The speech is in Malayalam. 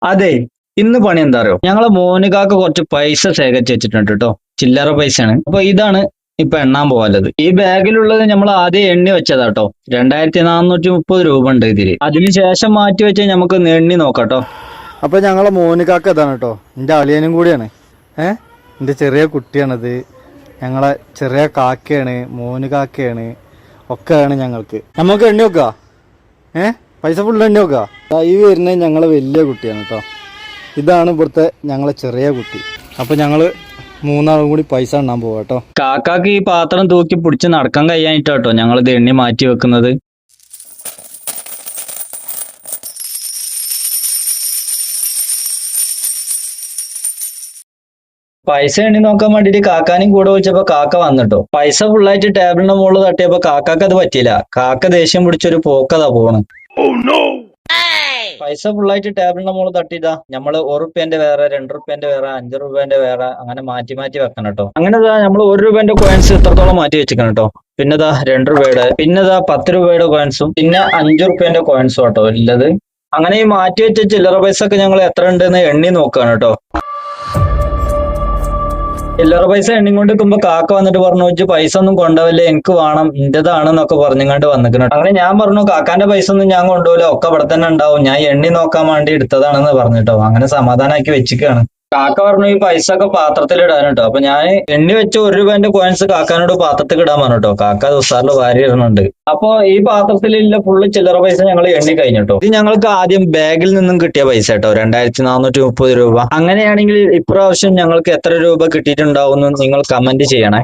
അതെ, ഇന്ന് പണി എന്താ അറിയോ? ഞങ്ങളെ മോനികാക്ക് കുറച്ച് പൈസ ശേഖരിച്ച് വെച്ചിട്ടുണ്ട് കേട്ടോ. ചില്ലറ പൈസയാണ്. അപ്പൊ ഇതാണ് ഇപ്പൊ എണ്ണാൻ പോകാനുള്ളത്. ഈ ബാഗിലുള്ളത് നമ്മൾ ആദ്യം എണ്ണി വെച്ചതാട്ടോ. 2430 രൂപ ഉണ്ട് ഇതില്. അതിനുശേഷം മാറ്റി വെച്ച് നമുക്ക് എണ്ണി നോക്കാട്ടോ. അപ്പൊ ഞങ്ങളെ മോനികാക്ക ഇതാണ് കേട്ടോ. എൻ്റെ അളിയനും കൂടിയാണ്. എൻ്റെ ചെറിയ കുട്ടിയാണത്. ഞങ്ങളെ ചെറിയ കാക്കയാണ്, മോനുകാക്കയാണ്, ഒക്കെയാണ് ഞങ്ങൾക്ക്. നമുക്ക് എണ്ണി വെക്കുക. പൈസ ഫുള്ള് എണ്ണി വെക്കുക. ഈ വരുന്നത് ഞങ്ങളെ വലിയ കുട്ടിയാണ് കേട്ടോ. ഇതാണ് ഇവിടുത്തെ ഞങ്ങളെ ചെറിയ കുട്ടി. അപ്പൊ ഞങ്ങള് മൂന്നാളും കൂടി പൈസ എണ്ണാൻ പോവാ കേട്ടോ. കാക്കാക്ക് ഈ പാത്രം തൂക്കി പിടിച്ച് നടക്കാൻ കഴിയാനിട്ടോ ഞങ്ങൾ ഇത് എണ്ണി മാറ്റി വെക്കുന്നത്. പൈസ എണ്ണി നോക്കാൻ വേണ്ടിട്ട് കാക്കാനും കൂടെ വിളിച്ചപ്പോ കാക്ക വന്നിട്ടോ. പൈസ ഫുള്ളായിട്ട് ടേബിളിന്റെ മുകളിൽ തട്ടിയപ്പോ കാക്കാക്ക് അത് പറ്റിയില്ല. കാക്ക ദേഷ്യം പിടിച്ചൊരു പോക്കതാ പോണ്. പൈസ ഫുള്ളായിട്ട് ടേബിളിന്റെ മുകളിൽ തട്ടിയതാ. നമ്മള് 1 റുപ്യന്റെ വേറെ, 2 റുപ്യന്റെ വേറെ, 5 രൂപന്റെ വേറെ, അങ്ങനെ മാറ്റി മാറ്റി വെക്കണം കേട്ടോ. അങ്ങനെ നമ്മൾ 1 രൂപന്റെ കോയിൻസ് ഇത്രത്തോളം മാറ്റി വെച്ചിരിക്കണം കേട്ടോ. പിന്നെതാ 2 രൂപയുടെ, പിന്നെതാ 10 രൂപയുടെ കോയിൻസും, പിന്നെ 5 റുപ്യന്റെ കോയിൻസും കേട്ടോ ഉള്ളത്. അങ്ങനെ ഈ മാറ്റി വെച്ച ചില്ലറ പൈസ ഒക്കെ ഞങ്ങൾ എത്ര ഉണ്ടെന്ന് എണ്ണി നോക്കുകയാണ് കേട്ടോ. ചില്ലറ പൈസ എണ്ണി കൊണ്ട് നിൽക്കുമ്പോ കാക്ക വന്നിട്ട് പറഞ്ഞു, വെച്ച് പൈസ ഒന്നും കൊണ്ടുപോവില്ലേ, എനിക്ക് വേണം, ഇന്റേതാണെന്നൊക്കെ പറഞ്ഞുകൊണ്ട് വന്നിക്കണം. അങ്ങനെ ഞാൻ പറഞ്ഞു, കാക്കാന്റെ പൈസ ഒന്നും ഞാൻ കൊണ്ടുപോകില്ല, ഒക്കെ ഇവിടെ തന്നെ ഉണ്ടാവും, ഞാൻ എണ്ണി നോക്കാൻ വേണ്ടി എടുത്തതാണെന്ന് പറഞ്ഞിട്ടോ. അങ്ങനെ സമാധാനമാക്കി വെച്ചിക്കാണ്. കാക്ക പറഞ്ഞു ഈ പൈസ ഒക്കെ പാത്രത്തിൽ ഇടാൻ കേട്ടോ. അപ്പൊ ഞാൻ എണ്ണി വെച്ച 1 രൂപന്റെ കോയിൻസ് കാക്കാനോട് പാത്രത്തിൽ ഇടാൻ പറഞ്ഞു കേട്ടോ. കാക്ക ഉസാറിൽ വാരി ഇടുന്നുണ്ട്. അപ്പൊ ഈ പാത്രത്തിലുള്ള ഫുള്ള് ചില്ലറ പൈസ ഞങ്ങൾ എണ്ണി കഴിഞ്ഞിട്ടോ. ഇത് ഞങ്ങൾക്ക് ആദ്യം ബാഗിൽ നിന്നും കിട്ടിയ പൈസ കേട്ടോ, 2430 രൂപ. അങ്ങനെയാണെങ്കിൽ ഇപ്രാവശ്യം ഞങ്ങൾക്ക് എത്ര രൂപ കിട്ടിയിട്ടുണ്ടാവും എന്ന് നിങ്ങൾ കമന്റ് ചെയ്യണേ.